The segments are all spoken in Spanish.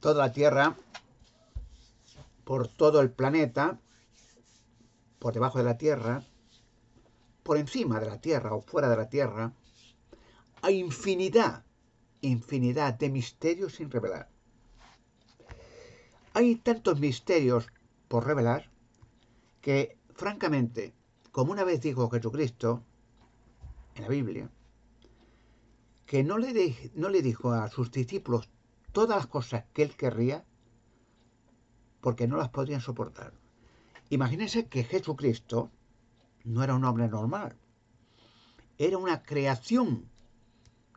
toda la Tierra, por todo el planeta, por debajo de la Tierra, por encima de la Tierra o fuera de la Tierra, hay infinidad de misterios sin revelar. Hay tantos misterios por revelar que, francamente, como una vez dijo Jesucristo en la Biblia, que no le dijo a sus discípulos todas las cosas que él querría porque no las podrían soportar. Imagínense que Jesucristo no era un hombre normal, era una creación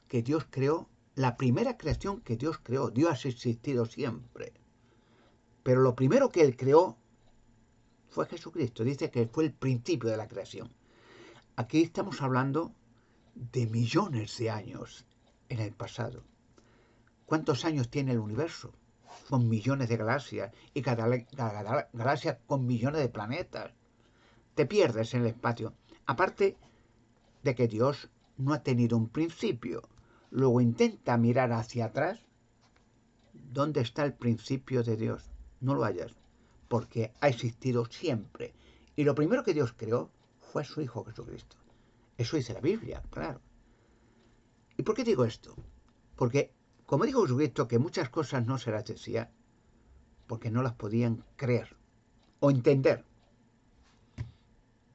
que Dios creó, la primera creación que Dios creó. Dios ha existido siempre, pero lo primero que él creó fue Jesucristo. Dice que fue el principio de la creación. Aquí estamos hablando de millones de años en el pasado. ¿Cuántos años tiene el universo? Son millones de galaxias y cada galaxia con millones de planetas. Te pierdes en el espacio. Aparte de que Dios no ha tenido un principio. Luego intenta mirar hacia atrás. ¿Dónde está el principio de Dios? No lo hallas, porque ha existido siempre. Y lo primero que Dios creó fue a su Hijo Jesucristo. Eso dice la Biblia, claro. ¿Y por qué digo esto? Porque, como dijo Jesucristo, que muchas cosas no se las decía porque no las podían creer o entender.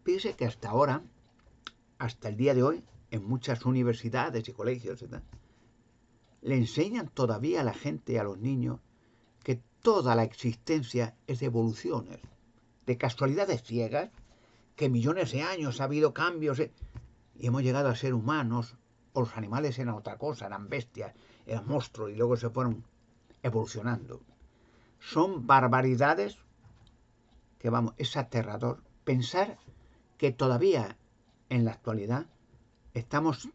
Fíjese que hasta ahora, hasta el día de hoy, en muchas universidades y colegios, ¿verdad?, le enseñan todavía a la gente, a los niños, que toda la existencia es de evoluciones, de casualidades ciegas, que millones de años ha habido cambios y hemos llegado a ser humanos, o los animales eran otra cosa, eran bestias, eran monstruos y luego se fueron evolucionando. Son barbaridades que, vamos, es aterrador pensar que todavía en la actualidad estamos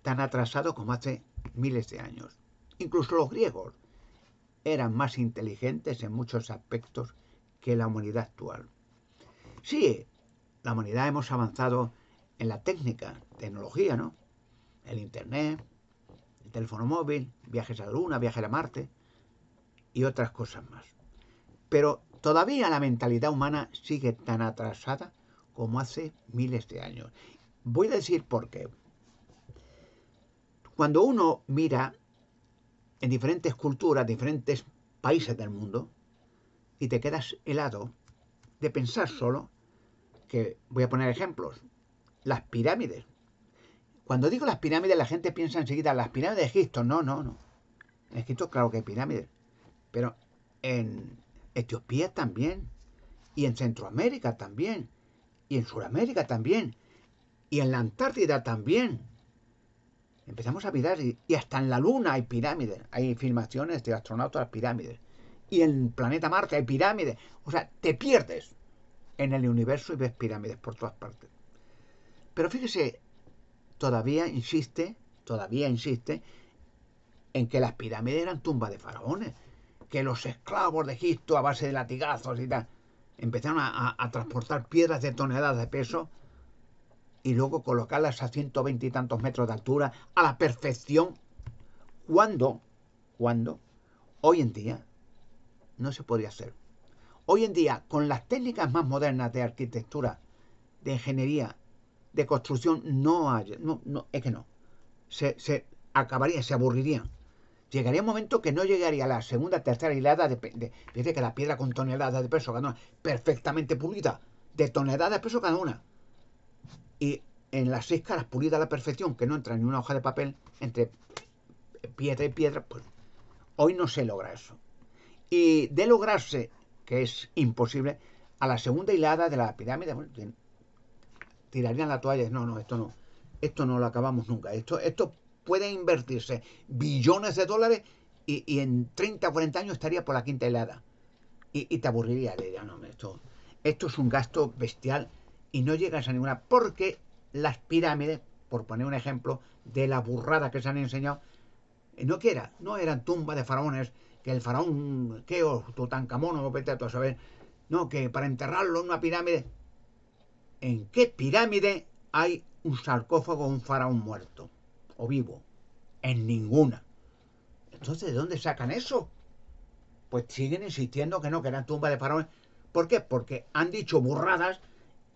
tan atrasados como hace miles de años. Incluso los griegos eran más inteligentes en muchos aspectos que la humanidad actual. Sí, la humanidad hemos avanzado en la tecnología, ¿no? El internet, el teléfono móvil, viajes a la Luna, viajes a Marte y otras cosas más. Pero todavía la mentalidad humana sigue tan atrasada como hace miles de años. Voy a decir por qué. Cuando uno mira en diferentes culturas, diferentes países del mundo, y te quedas helado de pensar solo que, voy a poner ejemplos, las pirámides. Cuando digo las pirámides, la gente piensa enseguida las pirámides de Egipto. No. En Egipto, claro que hay pirámides, pero en Etiopía también, y en Centroamérica también, y en Sudamérica también, y en la Antártida también. Empezamos a mirar y hasta en la Luna hay pirámides, hay filmaciones de astronautas a las pirámides, y en el planeta Marte hay pirámides. O sea, te pierdes en el universo y ves pirámides por todas partes. Pero fíjese, todavía insiste en que las pirámides eran tumbas de faraones, que los esclavos de Egipto a base de latigazos y tal empezaron a transportar piedras de toneladas de peso y luego colocarlas a 120 y tantos metros de altura a la perfección, cuando hoy en día no se podía hacer. Hoy en día, con las técnicas más modernas de arquitectura, de ingeniería, de construcción, es que no. Se acabaría, se aburrirían. Llegaría un momento que no llegaría a la segunda, tercera hilada fíjate que la piedra con toneladas de peso cada una, perfectamente pulida, de toneladas de peso cada una. Y en las 6 caras pulida a la perfección, que no entra ni una hoja de papel entre piedra y piedra, pues hoy no se logra eso. Y de lograrse, que es imposible, a la segunda hilada de la pirámide, bueno, tirarían la toalla. Esto no lo acabamos nunca. Esto puede invertirse billones de dólares y en 30 o 40 años estaría por la quinta hilada. Y te aburriría. Esto es un gasto bestial y no llegas a ninguna. Porque las pirámides, por poner un ejemplo de la burrada que se han enseñado, no eran tumbas de faraones, que el faraón Keops, Tutankamón, o vete a tú a saber, no, que para enterrarlo en una pirámide. ¿En qué pirámide hay un sarcófago o un faraón muerto o vivo? En ninguna. Entonces, ¿de dónde sacan eso? pues siguen insistiendo que no, que eran tumbas de faraones. ¿Por qué? Porque han dicho burradas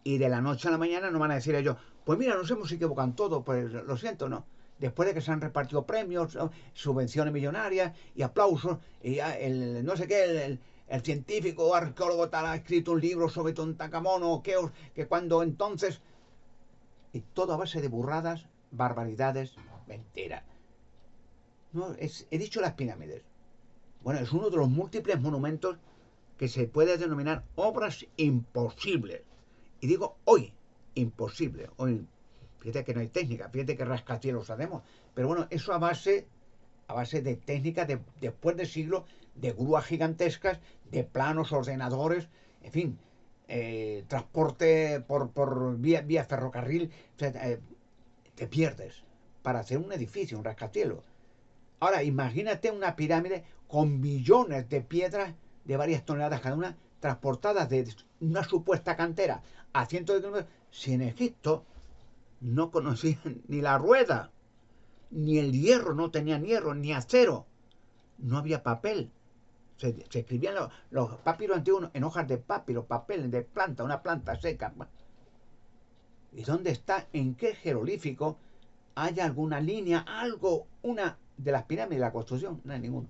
y de la noche a la mañana no van a decir ellos, pues mira, nos hemos equivocado en todo, pues lo siento, no. Después de que se han repartido premios, subvenciones millonarias y aplausos, y el no sé qué, el científico arqueólogo tal ha escrito un libro sobre Tutankamón o Keops, que cuando entonces... Y todo a base de burradas, barbaridades, mentiras. No, he dicho las pirámides. Bueno, es uno de los múltiples monumentos que se puede denominar obras imposibles. Y digo hoy, imposible. Hoy, fíjate que no hay técnica, fíjate que rascacielos hacemos. Pero bueno, eso a base de técnicas después de siglos, de grúas gigantescas, de planos, ordenadores, en fin, transporte por vía ferrocarril. O sea, te pierdes para hacer un edificio, un rascacielos. Ahora, imagínate una pirámide con millones de piedras de varias toneladas cada una, transportadas de una supuesta cantera a cientos de kilómetros. Si en Egipto no conocían ni la rueda, ni el hierro, no tenían hierro, ni acero, no había papel. Se escribían los papiros antiguos en hojas de papiro, papel de planta, una planta seca. ¿Y dónde está? ¿En qué jeroglífico haya alguna línea, algo, una de las pirámides de la construcción? No hay ninguno.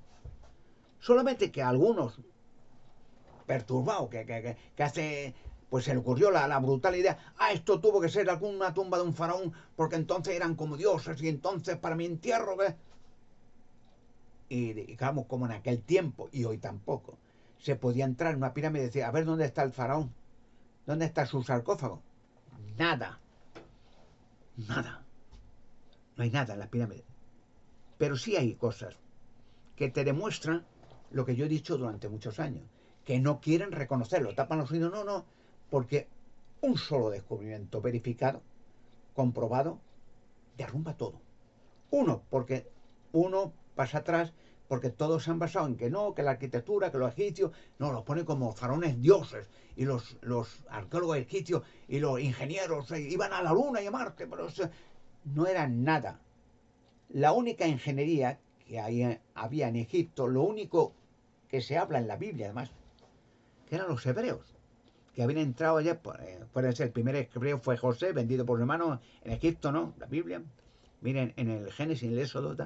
Solamente que algunos perturbados, que hace, pues se le ocurrió la brutal idea, esto tuvo que ser alguna tumba de un faraón, porque entonces eran como dioses, y entonces para mi entierro, ¿ves? Y digamos, como en aquel tiempo, y hoy tampoco, se podía entrar en una pirámide y decir, a ver dónde está el faraón, dónde está su sarcófago. Nada, nada, no hay nada en las pirámides. Pero sí hay cosas que te demuestran lo que yo he dicho durante muchos años, que no quieren reconocerlo, tapan los oídos, no, porque un solo descubrimiento verificado, comprobado, derrumba todo. Porque uno pasa atrás, porque todos se han basado en que no, que la arquitectura, que los egipcios, no, los ponen como faraones dioses, y los arqueólogos egipcios y los ingenieros iban a la luna y a Marte, pero no eran nada. La única ingeniería que había en Egipto, lo único que se habla en la Biblia además, que eran los hebreos, que habían entrado allá, puede ser, el primer hebreo fue José, vendido por su hermano en Egipto, ¿no? La Biblia, miren, en el Génesis, en el Éxodo,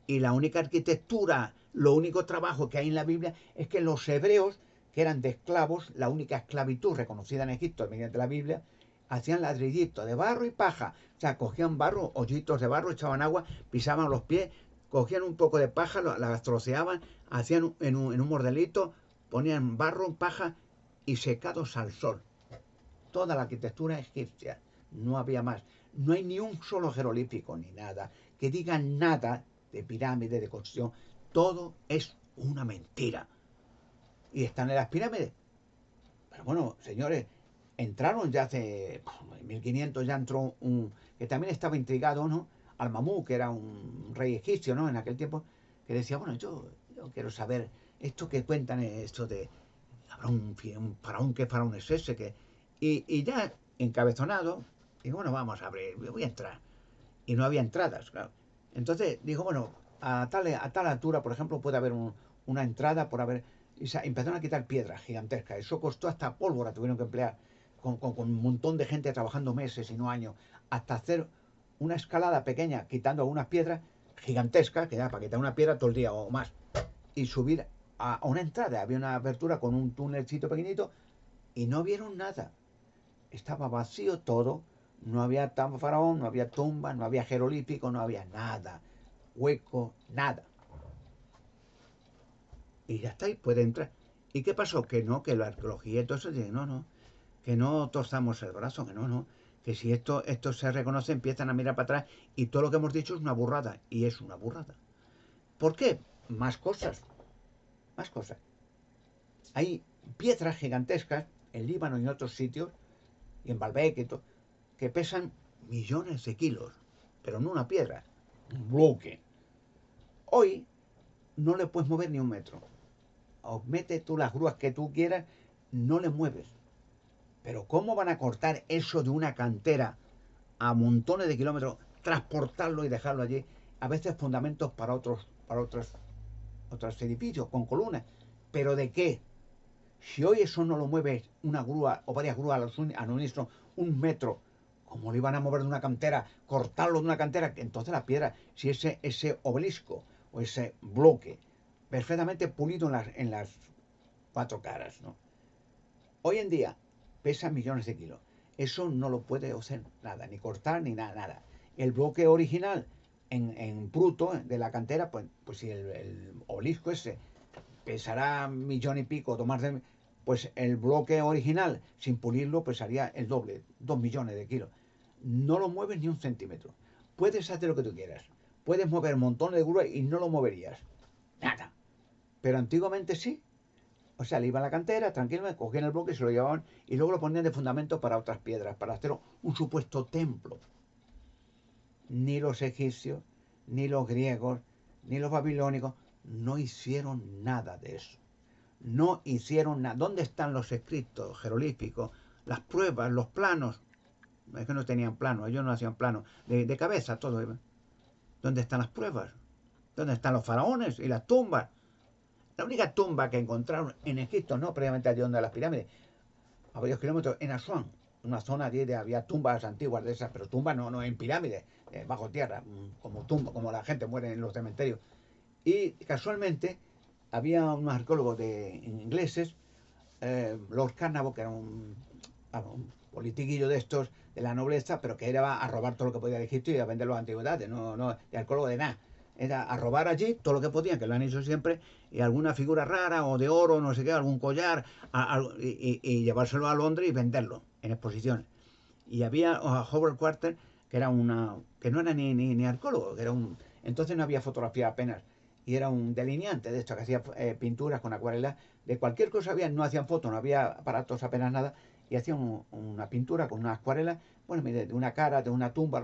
y la única arquitectura, lo único trabajo que hay en la Biblia es que los hebreos, que eran de esclavos, la única esclavitud reconocida en Egipto mediante la Biblia, hacían ladrillitos de barro y paja. O sea, cogían barro, hoyitos de barro, echaban agua, pisaban los pies, cogían un poco de paja, la troceaban, hacían en un mordelito, ponían barro, paja y secados al sol. Toda la arquitectura egipcia, no había más. No hay ni un solo jeroglífico ni nada que diga nada de pirámides, de construcción. Todo es una mentira. Y están en las pirámides. Pero bueno, señores, entraron ya hace 1500, ya entró un que también estaba intrigado, ¿no? Al-Mamú, que era un rey egipcio, ¿no? En aquel tiempo, que decía, bueno, yo quiero saber esto que cuentan, esto de, habrá un faraón, ¿qué faraón es ese? Y ya encabezonado, digo, bueno, vamos a abrir, voy a entrar. Y no había entradas, claro. Entonces dijo, bueno, a tal altura, por ejemplo, puede haber una entrada por haber... Y empezaron a quitar piedras gigantescas. Eso costó hasta pólvora, tuvieron que emplear con un montón de gente trabajando meses y no años, hasta hacer una escalada pequeña, quitando algunas piedras gigantescas, que ya para quitar una piedra todo el día o más, y subir a una entrada. Había una abertura con un túnelcito pequeñito y no vieron nada. Estaba vacío todo. No había faraón, no había tumba, no había jeroglífico, no había nada. Hueco, nada. Y ya está, y puede entrar. ¿Y qué pasó? Que no, que la arqueología y todo eso dice, no, que no torzamos el brazo, que no, que si esto se reconoce, empiezan a mirar para atrás y todo lo que hemos dicho es una burrada. Y es una burrada. ¿Por qué? Más cosas. Más cosas. Hay piedras gigantescas en Líbano y en otros sitios, y en Baalbek y todo, que pesan millones de kilos, pero no una piedra, un bloque. Hoy no le puedes mover ni un metro. O mete tú las grúas que tú quieras, no le mueves. Pero ¿cómo van a cortar eso de una cantera a montones de kilómetros, transportarlo y dejarlo allí? A veces fundamentos para otras otros edificios con columnas. ¿Pero de qué? Si hoy eso no lo mueve una grúa o varias grúas al unísono, 1 metro, ¿cómo lo iban a mover de una cantera, cortarlo de una cantera? Entonces la piedra, si ese obelisco o ese bloque perfectamente pulido en las 4 caras, ¿no? Hoy en día pesa millones de kilos. Eso no lo puede hacer nada, ni cortar ni nada, nada. El bloque original en bruto de la cantera, pues si el obelisco ese pesará 1 millón y pico, pues el bloque original, sin pulirlo, pesaría el doble, 2 millones de kilos. No lo mueves ni un centímetro. Puedes hacer lo que tú quieras. Puedes mover montones de grúas y no lo moverías. Nada. Pero antiguamente sí. O sea, le iban a la cantera, tranquilamente, cogían el bloque, se lo llevaban y luego lo ponían de fundamento para otras piedras, para hacer un supuesto templo. Ni los egipcios, ni los griegos, ni los babilónicos no hicieron nada de eso. No hicieron nada. ¿Dónde están los escritos jeroglíficos, las pruebas, los planos? Es que no tenían planos, ellos no hacían planos, de cabeza todo. ¿Dónde están las pruebas? ¿Dónde están los faraones y las tumbas? La única tumba que encontraron en Egipto, no previamente allí donde las pirámides, a varios kilómetros, en Asuán, una zona allí había tumbas antiguas de esas, pero tumbas no en pirámides, bajo tierra, como la gente muere en los cementerios. Y casualmente había unos arqueólogos ingleses, Lord Carnarvon, que era un politiquillo de estos, de la nobleza, pero que era a robar todo lo que podía de Egipto y a vender las antigüedades, no de arqueólogo de nada. Era a robar allí todo lo que podían, que lo han hecho siempre, y alguna figura rara o de oro, no sé qué, algún collar, y llevárselo a Londres y venderlo en exposiciones. Y había a Howard Carter, que no era ni arqueólogo, que era entonces no había fotografía apenas, y era un delineante de esto, que hacía pinturas con acuarela, de cualquier cosa no hacían fotos, no había aparatos apenas nada, y hacían una pintura con una acuarela, bueno, de una cara, de una tumba,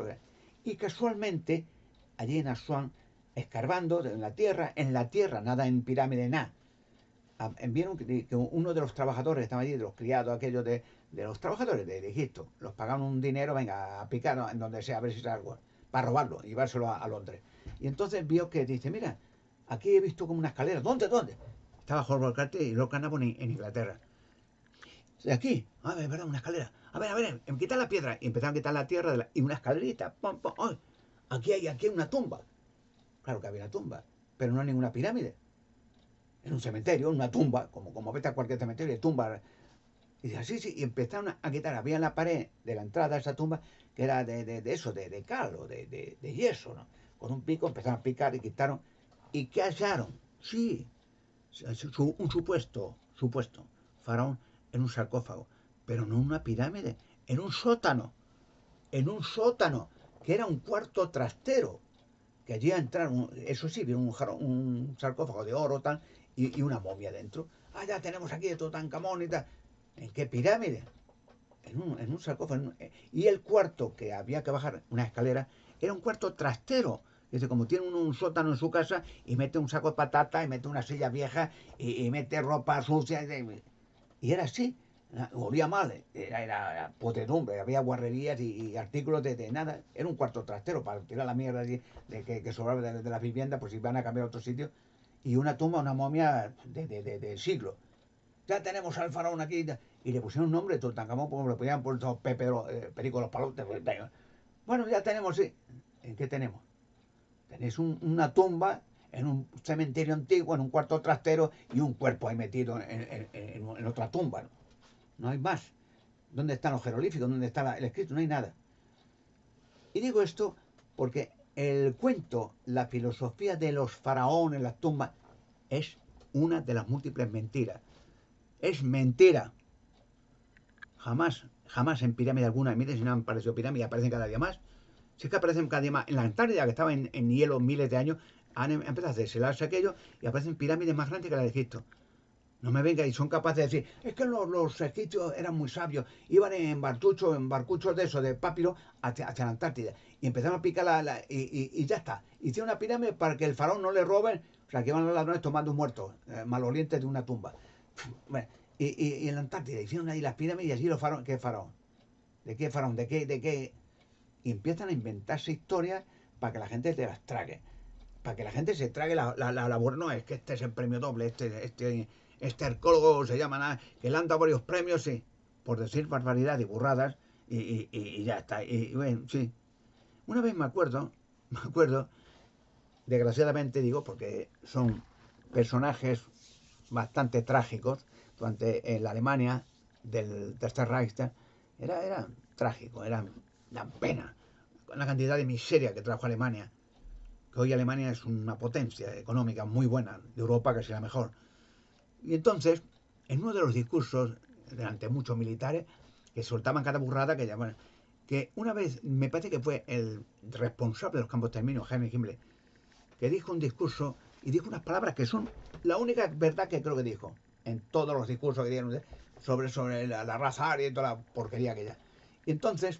y casualmente, allí en Asuán, escarbando en la tierra, nada en pirámide, nada, vieron que uno de los trabajadores estaba allí, de los criados aquellos de los trabajadores de Egipto, los pagaban un dinero, venga, a picar en donde sea, a ver si sale algo, para robarlo y llevárselo a Londres. Y entonces vio que dice, mira, aquí he visto como una escalera. ¿Dónde? Estaba Howard Carter y Lord Carnarvon en Inglaterra. De aquí, a ver, ¿verdad? Una escalera. A ver, quitar la piedra. Y empezaron a quitar la tierra y una escalerita. ¡Pum, pum! ¡Oh! Aquí hay una tumba. Claro que había una tumba, pero no ninguna pirámide. En un cementerio, una tumba, como vete a cualquier cementerio, de tumba. Y dice, sí, y empezaron a quitar. Había en la pared de la entrada a esa tumba que era de eso, de cal o de yeso, ¿no? Con un pico empezaron a picar y quitaron. ¿Y qué hallaron? Sí, un supuesto faraón en un sarcófago, pero no en una pirámide, en un sótano, que era un cuarto trastero, que allí entraron, eso sí, vieron un sarcófago de oro tal, y una momia dentro. Ya tenemos aquí de Tutankamón y tal. ¿En qué pirámide? En un sarcófago. Y el cuarto que había que bajar, una escalera, era un cuarto trastero. Dice, como tiene un sótano en su casa y mete un saco de patata y mete una silla vieja y mete ropa sucia. Y era así. Olía mal, era podredumbre, había guarrerías y artículos de nada. Era un cuarto trastero para tirar la mierda que sobraba de las viviendas, por si van a cambiar a otro sitio. Y una tumba, una momia de siglo. Ya tenemos al faraón aquí. Y le pusieron un nombre, Tutankamón, como le podían poner Pepe, Perico los Palotes. Bueno, ya tenemos, sí. ¿En qué tenemos? Tenéis una tumba en un cementerio antiguo, en un cuarto trastero y un cuerpo ahí metido en otra tumba. No hay más. ¿Dónde están los jeroglíficos? ¿Dónde está el escrito? No hay nada. Y digo esto porque el cuento, la filosofía de los faraones, las tumbas, es una de las múltiples mentiras. Es mentira. Jamás en pirámide alguna, miren si no han parecido pirámides, aparecen cada día más. Si es que aparecen cada día más. En la Antártida, que estaba en hielo miles de años, han empezado a deshelarse aquello y aparecen pirámides más grandes que la de Egipto. No me venga y son capaces de decir, es que los egipcios eran muy sabios, iban en barcuchos de eso, de papiro, hacia la Antártida. Y empezaron a picar y ya está. Hicieron una pirámide para que el faraón no le roben, o sea, que iban los ladrones tomando un muerto, malolientes de una tumba. Bueno, y en la Antártida hicieron ahí las pirámides y allí los faraones, ¿qué faraón? ¿De qué faraón? ¿De qué? Y empiezan a inventarse historias para que la gente te las trague. para que la gente se trague la burra. No, es que este es el premio doble, este arqueólogo se llama nada, que le han dado varios premios, sí, por decir barbaridad y burradas, y ya está. Y bueno, sí. Una vez me acuerdo, desgraciadamente digo, porque son personajes bastante trágicos durante la Alemania del Tercer Reich, era trágico, dan pena la cantidad de miseria que trajo Alemania, que hoy Alemania es una potencia económica muy buena, de Europa casi la mejor. Y entonces, en uno de los discursos, delante de muchos militares, que soltaban cada burrada, que una vez, me parece que fue el responsable de los campos de exterminio, Heinrich Himmler, que dijo un discurso y dijo unas palabras que son la única verdad que creo que dijo en todos los discursos que dieron sobre la raza aria y toda la porquería que ya. Y entonces,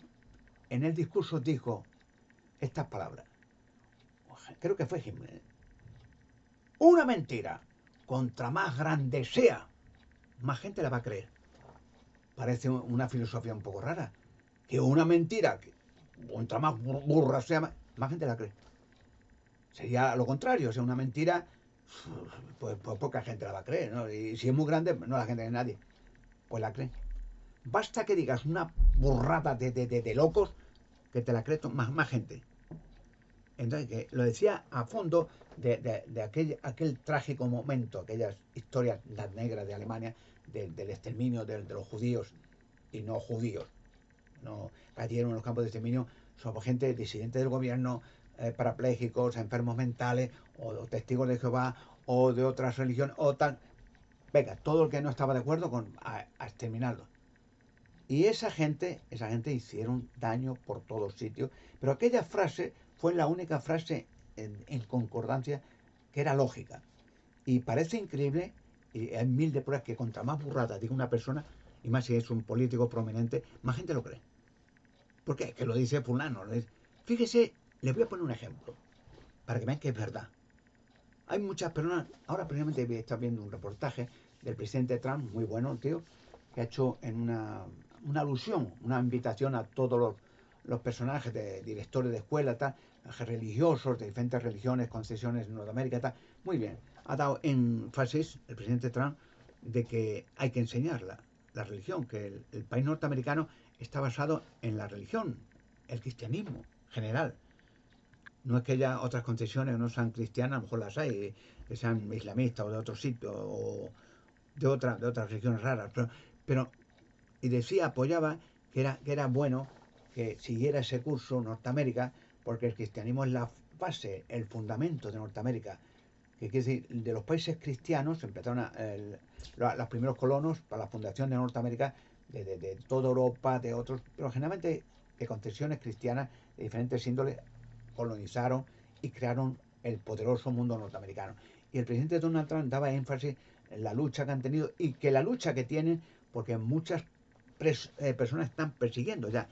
en el discurso dijo estas palabras. Creo que fue Himmler. Una mentira, contra más grande sea, más gente la va a creer. Parece una filosofía un poco rara. Que una mentira, contra más burra sea, más gente la cree. Sería lo contrario, o sea, una mentira, pues poca gente la va a creer, ¿no? Y si es muy grande, no la gente de nadie, pues la cree. Basta que digas una burrada de locos que te la cree más gente. Entonces, que lo decía a fondo de aquel trágico momento, aquellas historias las negras de Alemania, del exterminio de los judíos y no judíos. No cayeron en los campos de exterminio sobre gente disidente del gobierno, parapléjicos, enfermos mentales, o testigos de Jehová, o de otras religiones, o tal. Venga, todo el que no estaba de acuerdo a exterminarlo. Y esa gente hicieron daño por todos sitios. Pero aquella frase fue la única frase en concordancia que era lógica. Y parece increíble, y hay mil de pruebas que contra más burrada diga una persona, y más si es un político prominente, más gente lo cree. ¿Por qué? Que lo dice fulano. Fíjese, le voy a poner un ejemplo, para que vean que es verdad. Hay muchas personas, ahora precisamente está viendo un reportaje del presidente Trump, muy bueno, tío, que ha hecho en una alusión, una invitación a todos los personajes de directores de escuela, tal, religiosos de diferentes religiones, concesiones en Norteamérica, tal. Muy bien. Ha dado énfasis el presidente Trump de que hay que enseñar la religión, que el país norteamericano está basado en la religión, el cristianismo general. No es que haya otras concesiones que no sean cristianas, a lo mejor las hay, que sean islamistas o de otro sitio, o de otras religiones raras, pero y decía, apoyaba que era bueno que siguiera ese curso Norteamérica, porque el cristianismo es la base, el fundamento de Norteamérica. Que quiere decir, de los países cristianos empezaron los primeros colonos para la fundación de Norteamérica, de toda Europa, de otros, pero generalmente de concesiones cristianas de diferentes índoles colonizaron y crearon el poderoso mundo norteamericano. Y el presidente Donald Trump daba énfasis en la lucha que han tenido y que la lucha que tienen, porque muchas personas están persiguiendo ya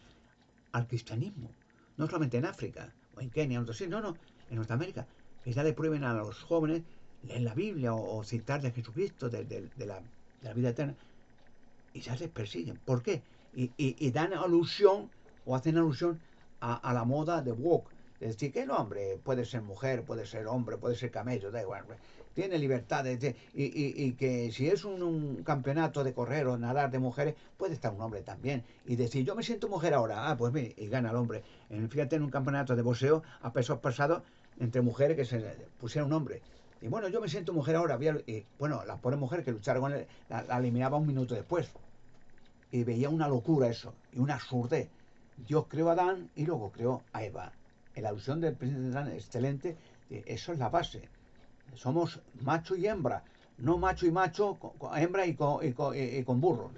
al cristianismo, no solamente en África o en Kenia, no, en Norteamérica, que ya le prohíben a los jóvenes leer la Biblia o citar de Jesucristo, de la vida eterna, y ya les persiguen. ¿Por qué? Y dan alusión o hacen alusión a la moda de woke. Es decir, que el hombre puede ser mujer, puede ser hombre, puede ser camello, da igual. Tiene libertad y que si es un campeonato de correr o nadar de mujeres, puede estar un hombre también. Y decir, yo me siento mujer ahora, pues mire, y gana el hombre. Fíjate, en un campeonato de boxeo a pesos pesados entre mujeres que se pusiera un hombre. Y bueno, yo me siento mujer ahora. Y bueno, las pobres mujeres que lucharon con él, la eliminaba un minuto después. Y veía una locura eso, y una absurdez. Dios creó a Adán y luego creó a Eva. En la alusión del presidente Adán, excelente, eso es la base. Somos macho y hembra, no macho y macho, hembra y con burro.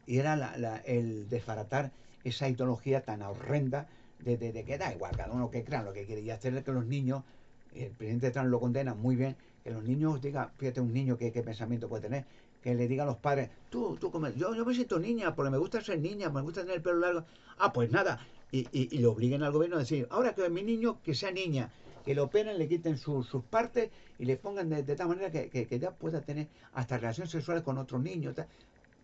Y era el desbaratar esa ideología tan horrenda de que da igual, cada uno que crean lo que quiere, y hacerle que los niños, el presidente Trump lo condena muy bien, que los niños digan, fíjate un niño qué pensamiento puede tener, que le digan a los padres, tú yo me siento niña, porque me gusta ser niña, me gusta tener el pelo largo, pues nada, y le obliguen al gobierno a decir, ahora que mi niño que sea niña, que lo operen, le quiten sus partes y le pongan de tal manera que ya pueda tener hasta relaciones sexuales con otros niños, tal.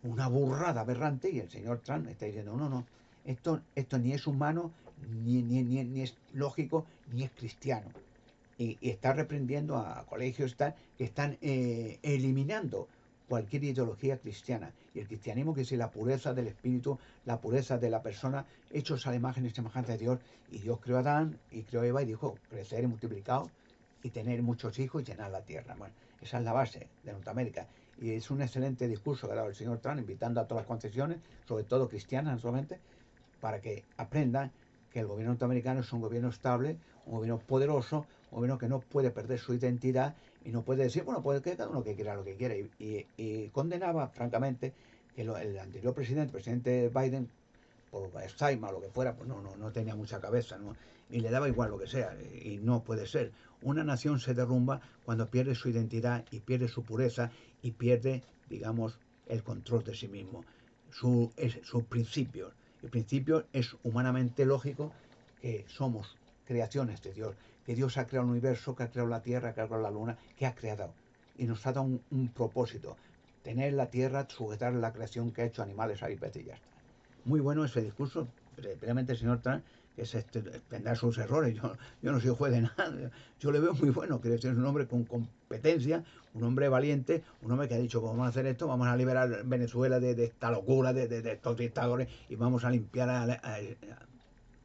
Una burrada aberrante, y el señor Trump está diciendo, no, esto ni es humano, ni es lógico, ni es cristiano. y está reprendiendo a colegios que están eliminando cualquier ideología cristiana. Y el cristianismo, que es la pureza del espíritu, la pureza de la persona, hechos a la imagen y semejanza de Dios. Y Dios creó a Adán y creó a Eva y dijo, crecer y multiplicados y tener muchos hijos y llenar la tierra. Bueno, esa es la base de Norteamérica. Y es un excelente discurso que ha dado el señor Trump, invitando a todas las concesiones, sobre todo cristianas solamente, para que aprendan que el gobierno norteamericano es un gobierno estable, un gobierno poderoso, un gobierno que no puede perder su identidad y no puede decir, bueno, puede que cada uno que quiera lo que quiera. Y condenaba, francamente, que el anterior presidente Biden, por Alzheimer o lo que fuera, pues no tenía mucha cabeza, ¿no? Y le daba igual lo que sea, y no puede ser. Una nación se derrumba cuando pierde su identidad y pierde su pureza y pierde, digamos, el control de sí mismo, sus principios. El principio es humanamente lógico que somos creaciones de Dios, que Dios ha creado el universo, que ha creado la tierra, que ha creado la luna, que ha creado. Y nos ha dado un propósito, tener la tierra, sujetar la creación que ha hecho animales, aves y ya está. Muy bueno ese discurso, realmente el señor Trump, que tendrá sus errores, yo no soy juez de nada, yo le veo muy bueno, que es un hombre con competencia, un hombre valiente, un hombre que ha dicho, pues vamos a hacer esto, vamos a liberar Venezuela de esta locura, de estos dictadores, y vamos a limpiar a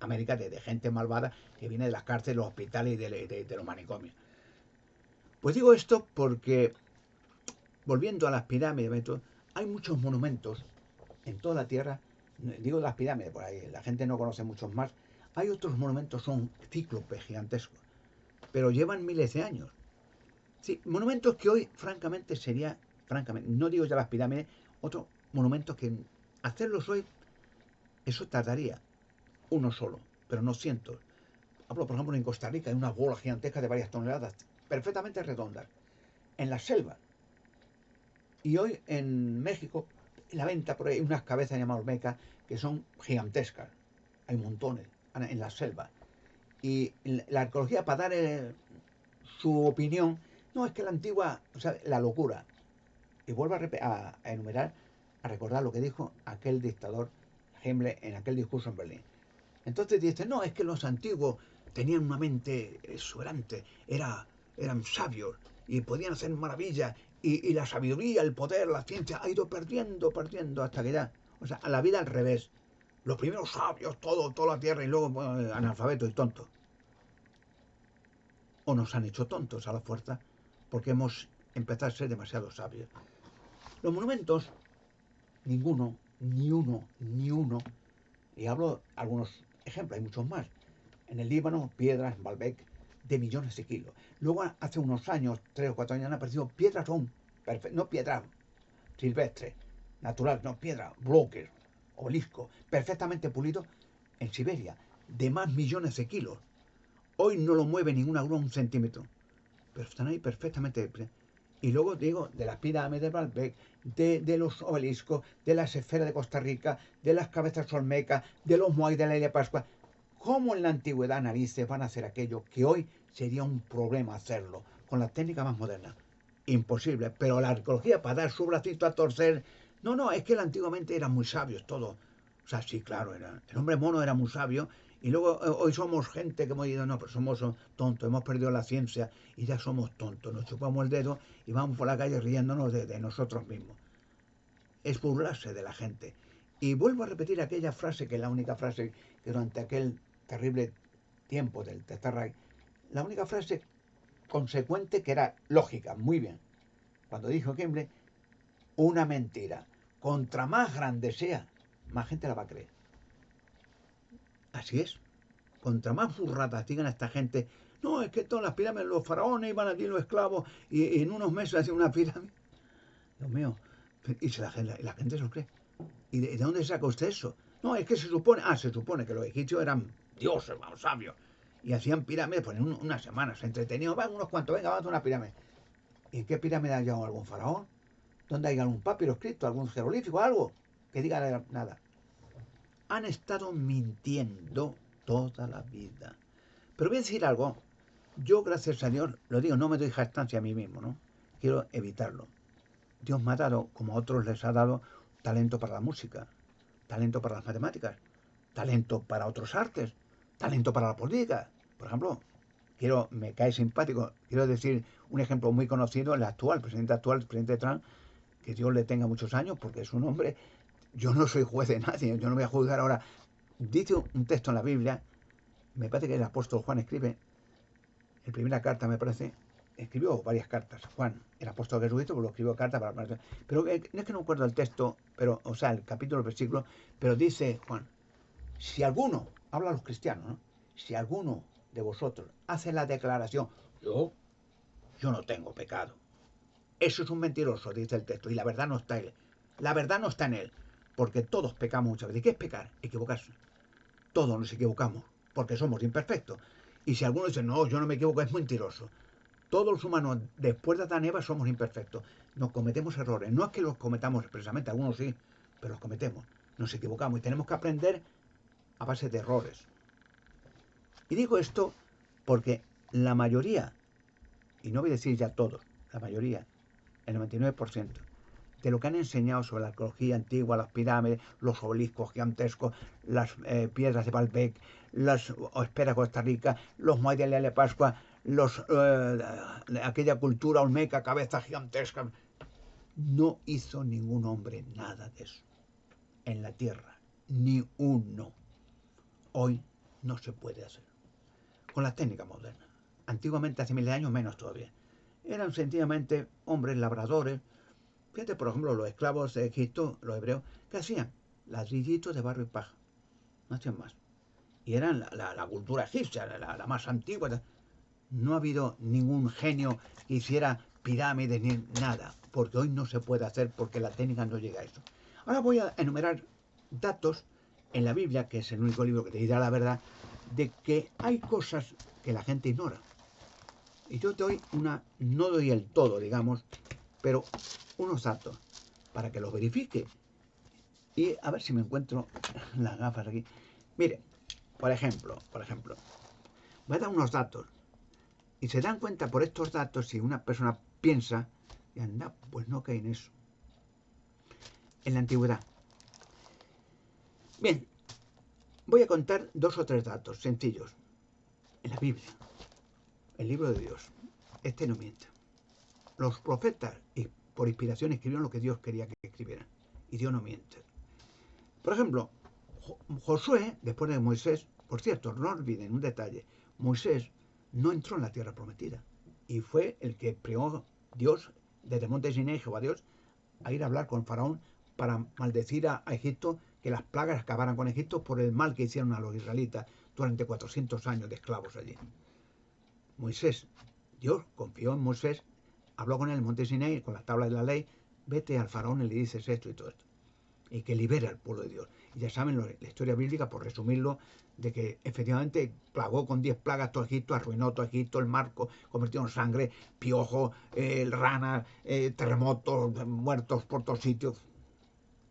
América de gente malvada que viene de las cárceles, los hospitales y de los manicomios. Pues digo esto porque, volviendo a las pirámides, hay muchos monumentos en toda la Tierra, digo las pirámides, por ahí la gente no conoce muchos más. Hay otros monumentos, son cíclopes gigantescos, pero llevan miles de años. Sí, monumentos que hoy, francamente, no digo ya las pirámides, otros monumentos que hacerlos hoy, eso tardaría uno solo, pero no cientos. Hablo, por ejemplo, en Costa Rica, hay unas bolas gigantescas de varias toneladas, perfectamente redondas, en la selva. Y hoy en México, en la venta por ahí, unas cabezas llamadas olmecas que son gigantescas. Hay montones en la selva. Y la arqueología, para dar su opinión, no es que la antigua, o sea, la locura. Y vuelvo a enumerar, a recordar lo que dijo aquel dictador Himmler en aquel discurso en Berlín. Entonces dice, no, es que los antiguos tenían una mente exuberante, eran sabios y podían hacer maravillas. Y la sabiduría, el poder, la ciencia ha ido perdiendo hasta que ya, o sea, a la vida al revés. Los primeros sabios, toda la tierra y luego bueno, analfabetos y tontos. O nos han hecho tontos a la fuerza porque hemos empezado a ser demasiado sabios. Los monumentos, ninguno, ni uno, y hablo algunos ejemplos, hay muchos más. En el Líbano, piedras, en Baalbek, de millones de kilos. Luego, hace unos años, 3 o 4 años, han aparecido piedras no piedras silvestres, naturales, no piedras, bloques, obeliscos, perfectamente pulidos en Siberia, de más millones de kilos. Hoy no lo mueve ninguna grúa un centímetro, pero están ahí perfectamente. Y luego digo de las pirámides de Baalbek, de los obeliscos, de las esferas de Costa Rica, de las cabezas olmecas, de los moai de la isla de Pascua. ¿Cómo en la antigüedad narices van a hacer aquello que hoy sería un problema hacerlo con las técnicas más modernas? Imposible. Pero la arqueología, para dar su bracito a torcer, no, es que antiguamente eran muy sabios todos. O sea, sí, claro, el hombre mono era muy sabio. Y luego hoy somos gente que hemos ido, no, pero somos tontos, hemos perdido la ciencia y ya somos tontos. Nos chupamos el dedo y vamos por la calle riéndonos de nosotros mismos. Es burlarse de la gente. Y vuelvo a repetir aquella frase, que es la única frase que durante aquel terrible tiempo del Tercer Reich, la única frase consecuente que era lógica, muy bien. Cuando dijo Kemble, una mentira, contra más grande sea, más gente la va a creer. Así es. Contra más burradas digan a esta gente, no, es que todas las pirámides, los faraones iban allí los esclavos y en unos meses hacían una pirámide. Dios mío, y la gente se lo cree. ¿Y de dónde saca usted eso? No, es que se supone que los egipcios eran dioses, vamos, sabios. Y hacían pirámides, pues en una semana se entretenían, van unos cuantos, venga, vamos a una pirámide. ¿Y en qué pirámide hay algún faraón? ¿Dónde hay algún papiro escrito, algún jeroglífico, algo que diga nada? Han estado mintiendo toda la vida. Pero voy a decir algo. Yo, gracias a Dios, lo digo, no me doy jactancia a mí mismo, ¿no? Quiero evitarlo. Dios me ha dado, como a otros les ha dado, talento para la música, talento para las matemáticas, talento para otros artes, talento para la política. Por ejemplo, me cae simpático. Quiero decir un ejemplo muy conocido, el presidente actual, el presidente Trump, que Dios le tenga muchos años, porque es un hombre. Yo no soy juez de nadie, yo no voy a juzgar ahora. Dice un texto en la Biblia, me parece que el apóstol Juan escribe, en primera carta me parece, escribió varias cartas. Juan, el apóstol Jesucristo, pues lo escribió carta para. Pero no es que no recuerdo el texto, pero, o sea, el capítulo, el versículo, pero dice Juan, si alguno, habla a los cristianos, ¿no? Si alguno de vosotros hace la declaración, yo no tengo pecado. Eso es un mentiroso, dice el texto, y la verdad no está en él. La verdad no está en él, porque todos pecamos muchas veces. ¿Qué es pecar? Equivocarse. Todos nos equivocamos, porque somos imperfectos. Y si alguno dice, no, yo no me equivoco, es mentiroso. Todos los humanos, después de Adán y Eva, somos imperfectos. Nos cometemos errores. No es que los cometamos expresamente, algunos sí, pero los cometemos. Nos equivocamos y tenemos que aprender a base de errores. Y digo esto porque la mayoría, y no voy a decir ya todos, la mayoría, el 99%, de lo que han enseñado sobre la arqueología antigua, las pirámides, los obeliscos gigantescos, las piedras de Baalbek, las Espera Costa Rica, los Moai de Pascua, aquella cultura olmeca, cabeza gigantesca. No hizo ningún hombre nada de eso en la tierra, ni uno. Hoy no se puede hacer con las técnicas modernas. Antiguamente, hace miles de años, menos todavía. Eran sencillamente hombres labradores. Fíjate, por ejemplo, los esclavos de Egipto, los hebreos, ¿qué hacían? Ladrillitos de barro y paja. No hacían más. Y eran la cultura egipcia, la más antigua. No ha habido ningún genio que hiciera pirámides ni nada, porque hoy no se puede hacer porque la técnica no llega a eso. Ahora voy a enumerar datos en la Biblia, que es el único libro que te dirá la verdad, de que hay cosas que la gente ignora. Y yo te doy no doy el todo, digamos, pero unos datos para que los verifique. Y a ver si me encuentro las gafas aquí. Mire, por ejemplo, voy a dar unos datos. Y se dan cuenta por estos datos si una persona piensa, y anda, pues no cae en eso. En la antigüedad. Bien, voy a contar 2 o 3 datos sencillos. En la Biblia, el libro de Dios, este no miente. Los profetas, por inspiración, escribieron lo que Dios quería que escribieran. Y Dios no miente. Por ejemplo, Josué, después de Moisés, por cierto, no olviden un detalle, Moisés no entró en la tierra prometida. Y fue el que prió Dios, desde el monte Sinaí, Jehová Dios, a ir a hablar con Faraón para maldecir a Egipto, que las plagas acabaran con Egipto por el mal que hicieron a los israelitas durante 400 años de esclavos allí. Moisés, Dios confió en Moisés, habló con él en el monte Sinaí, con las tablas de la ley, vete al Faraón y le dices esto y todo esto. Y que libera al pueblo de Dios. Y ya saben la historia bíblica, por resumirlo, de que efectivamente plagó con 10 plagas todo Egipto, arruinó todo Egipto, el mar convirtió en sangre, piojos, ranas, terremotos, muertos por todos sitios.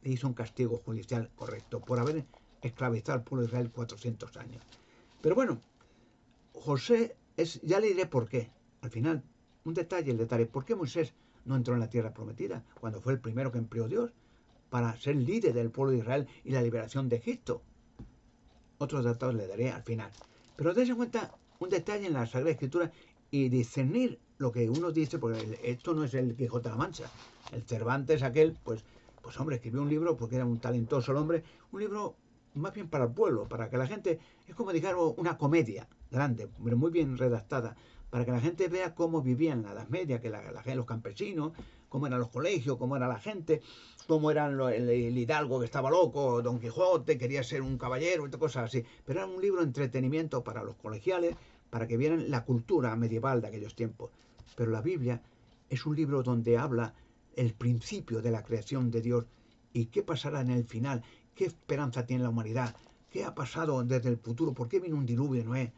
E hizo un castigo judicial correcto por haber esclavizado al pueblo de Israel 400 años. Pero bueno, José ya le diré por qué. Al final, el detalle, ¿por qué Moisés no entró en la tierra prometida cuando fue el primero que empleó Dios para ser líder del pueblo de Israel y la liberación de Egipto? Otros datos le daré al final. Pero dése cuenta un detalle en la Sagrada Escritura y discernir lo que uno dice, porque esto no es el Quijote de la Mancha. El Cervantes aquel, pues hombre, escribió un libro porque era un talentoso el hombre, un libro más bien para el pueblo, para que la gente, es como digamos una comedia grande, pero muy bien redactada, para que la gente vea cómo vivían la Edad Media, que los campesinos, cómo eran los colegios, cómo era la gente, cómo eran el hidalgo que estaba loco, Don Quijote, quería ser un caballero y cosas así. Pero era un libro de entretenimiento para los colegiales, para que vieran la cultura medieval de aquellos tiempos. Pero la Biblia es un libro donde habla el principio de la creación de Dios y qué pasará en el final, qué esperanza tiene la humanidad, qué ha pasado desde el futuro, por qué vino un diluvio de Noé,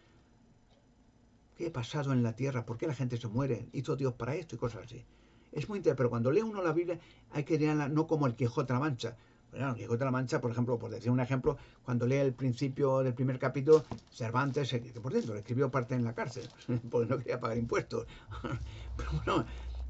qué ha pasado en la tierra, por qué la gente se muere, hizo Dios para esto y cosas así. Es muy interesante, pero cuando lee uno la Biblia hay que leerla no como el Quijote de la Mancha. Bueno, el Quijote de la Mancha, por ejemplo, por decir un ejemplo, cuando lee el principio del primer capítulo, Cervantes, que por dentro le escribió parte en la cárcel, porque no quería pagar impuestos. Pero bueno,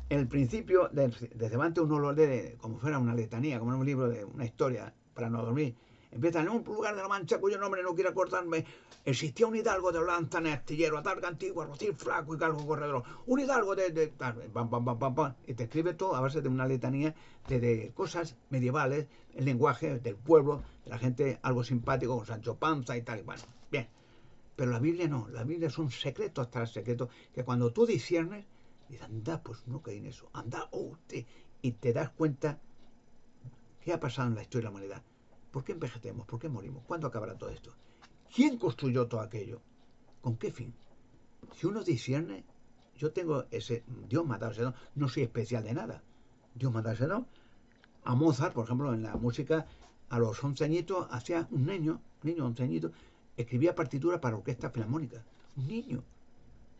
el principio de Cervantes uno lo lee como fuera una letanía, como un libro de una historia para no dormir. Empieza en un lugar de la Mancha cuyo nombre no quiero acordarme. Existía un hidalgo de Lanzana, astillero, atarga antigua, rocín flaco y calvo corredor. Un hidalgo pam, pam, pam, pam, pam. Y te escribe todo a base de una letanía de cosas medievales, el lenguaje del pueblo, de la gente, algo simpático con Sancho Panza y tal. Bueno, bien. Pero la Biblia no. La Biblia son secretos tras secretos que cuando tú disiernes, dices, anda, pues no caí en eso. Anda, y te das cuenta qué ha pasado en la historia de la humanidad. ¿Por qué envejecemos? ¿Por qué morimos? ¿Cuándo acabará todo esto? ¿Quién construyó todo aquello? ¿Con qué fin? Si uno discierne, yo tengo ese... Dios me ha dado ese don. No soy especial de nada. Dios me ha dado ese don. A Mozart, por ejemplo, en la música, a los 11 añitos, hacía un niño 11 añitos, escribía partitura para orquesta filarmónica. Un niño.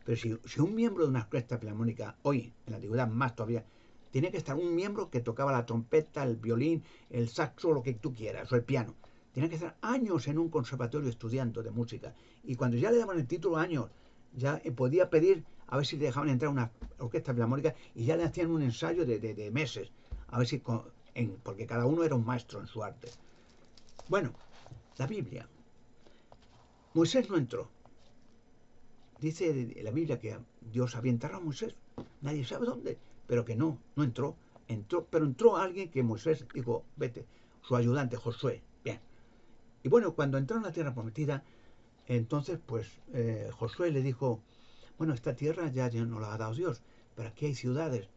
Pero si un miembro de una orquesta filarmónica, hoy, en la antigüedad más todavía, tiene que estar un miembro que tocaba la trompeta, el violín, el saxo, lo que tú quieras, o el piano. Tiene que estar años en un conservatorio estudiando de música. Y cuando ya le daban el título años, ya podía pedir a ver si le dejaban entrar a una orquesta filarmónica y ya le hacían un ensayo de meses. A ver si... porque cada uno era un maestro en su arte. Bueno, la Biblia. Moisés no entró. Dice la Biblia que Dios había enterrado a Moisés. Nadie sabe dónde. Pero que no entró. Pero entró alguien que Moisés dijo, vete. Su ayudante, Josué. Bien. Y bueno, cuando entraron a la tierra prometida, entonces pues Josué le dijo, bueno, esta tierra ya nos la ha dado Dios. Pero aquí hay ciudades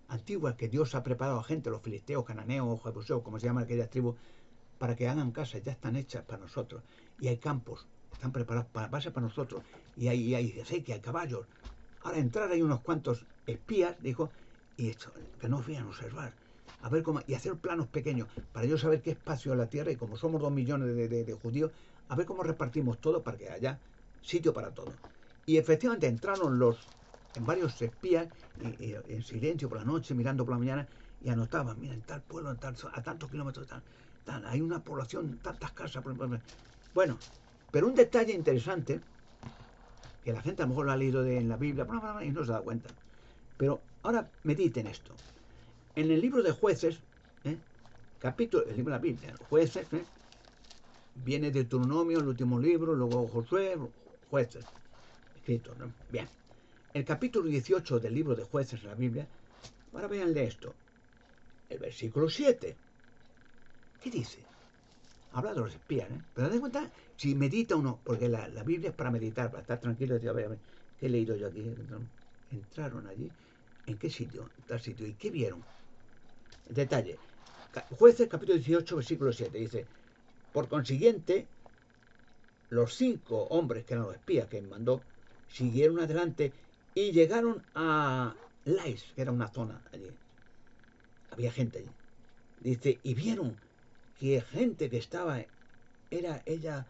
antiguas que Dios ha preparado a gente, los filisteos, cananeos, jebuseos, como se llama aquellas tribus, para que hagan casas, ya están hechas para nosotros. Y hay campos, están preparados para base para nosotros. Y hay aceite, hay caballos. Ahora entrar hay unos cuantos espías, dijo, y esto, que nos vayan a observar. A ver cómo, y hacer planos pequeños, para yo saber qué espacio en la tierra, y como somos 2 millones de judíos, a ver cómo repartimos todo para que haya sitio para todo. Y efectivamente entraron en varios espías, y en silencio por la noche, mirando por la mañana, y anotaban, mira, en tal pueblo, a tantos kilómetros, hay una población, tantas casas. Bueno, pero un detalle interesante, que la gente a lo mejor lo ha leído en la Biblia y no se da cuenta. Pero ahora mediten esto. En el libro de Jueces, capítulo, el libro de la Biblia, Jueces, viene Deuteronomio, el último libro, luego Josué, Jueces, escrito, ¿no? Bien. El capítulo 18 del libro de Jueces en la Biblia, ahora véanle esto. El versículo 7. ¿Qué dice? Habla de los espías, Pero den cuenta, si medita uno, porque la Biblia es para meditar, para estar tranquilo, decir, a ver, ¿qué he leído yo aquí? Entraron allí, ¿en qué sitio? En tal sitio, ¿y qué vieron? Detalle. Jueces, capítulo 18, versículo 7, dice, por consiguiente, los 5 hombres que eran los espías que mandó, siguieron adelante y llegaron a Lais, que era una zona allí. Había gente allí. Dice, y vieron que gente que estaba, ella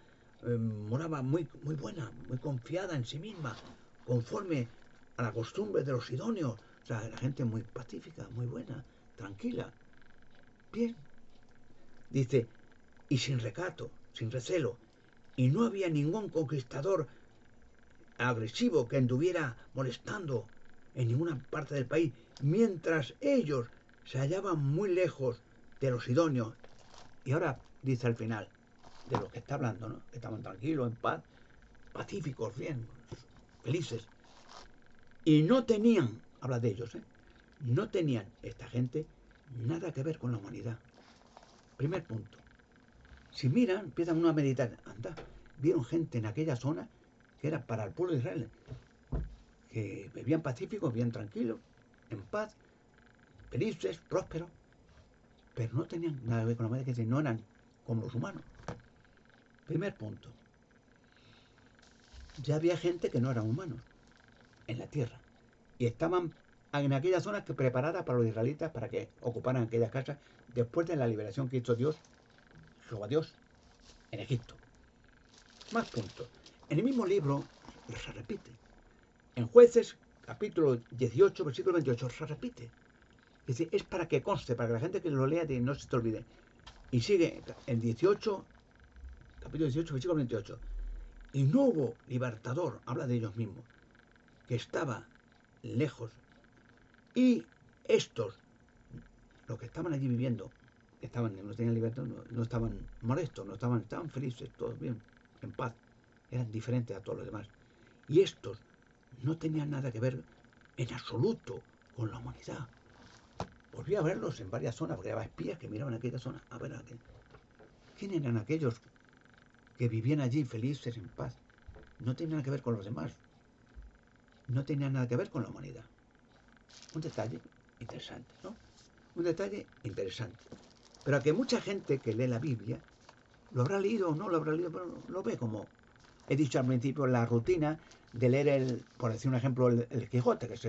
moraba muy buena, muy confiada en sí misma, conforme a la costumbre de los sidonios. O sea, la gente muy pacífica, muy buena, tranquila. Bien. Dice, y sin recato, sin recelo. Y no había ningún conquistador agresivo que anduviera molestando en ninguna parte del país, mientras ellos se hallaban muy lejos de los sidonios. Y ahora dice al final, de lo que está hablando, ¿no? Que estaban tranquilos, en paz, pacíficos, bien, felices. Y no tenían, habla de ellos, no tenían esta gente nada que ver con la humanidad. Primer punto. Si miran, empiezan uno a meditar, anda, vieron gente en aquella zona que era para el pueblo de Israel, que vivían pacíficos, vivían tranquilos, en paz, felices, prósperos, pero no tenían nada que ver con la humanidad, que no eran como los humanos. Primer punto. Ya había gente que no eran humanos en la tierra y estaban en aquellas zonas que preparadas para los israelitas para que ocuparan aquellas casas después de la liberación que hizo Dios, Jehová Dios, en Egipto. Más puntos. En el mismo libro se repite. En Jueces, capítulo 18, versículo 28, se repite. Es decir, es para que conste, para que la gente que lo lea no se te olvide. Y sigue en 18, capítulo 18, versículo 28. Y no hubo libertador, habla de ellos mismos, que estaba lejos. Y estos, los que estaban allí viviendo, no tenían libertad, no estaban molestos, estaban felices, todos bien, en paz. Eran diferentes a todos los demás. Y estos no tenían nada que ver en absoluto con la humanidad. Volví a verlos en varias zonas, porque había espías que miraban aquella zona. A ver, ¿quién eran aquellos que vivían allí felices, en paz? No tenían nada que ver con los demás. No tenían nada que ver con la humanidad. Un detalle interesante, ¿no? Un detalle interesante. Pero a que mucha gente que lee la Biblia, lo habrá leído o no lo habrá leído, pero lo ve como, he dicho al principio, la rutina de leer, por decir un ejemplo, el Quijote, que es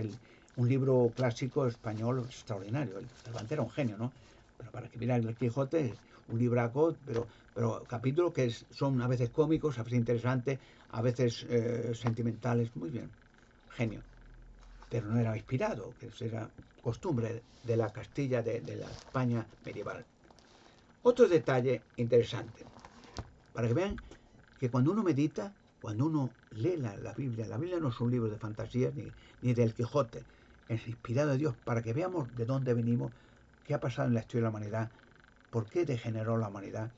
un libro clásico español extraordinario. El Cervantes era un genio, ¿no? Pero para que mira el Quijote, un libraco, pero capítulos que son a veces cómicos, a veces interesantes, a veces sentimentales, muy bien, genio. Pero no era inspirado, que era costumbre de la Castilla, de la España medieval. Otro detalle interesante, para que vean que cuando uno medita, cuando uno lee la Biblia no es un libro de fantasía ni del Quijote, es inspirado de Dios para que veamos de dónde venimos, qué ha pasado en la historia de la humanidad, por qué degeneró la humanidad,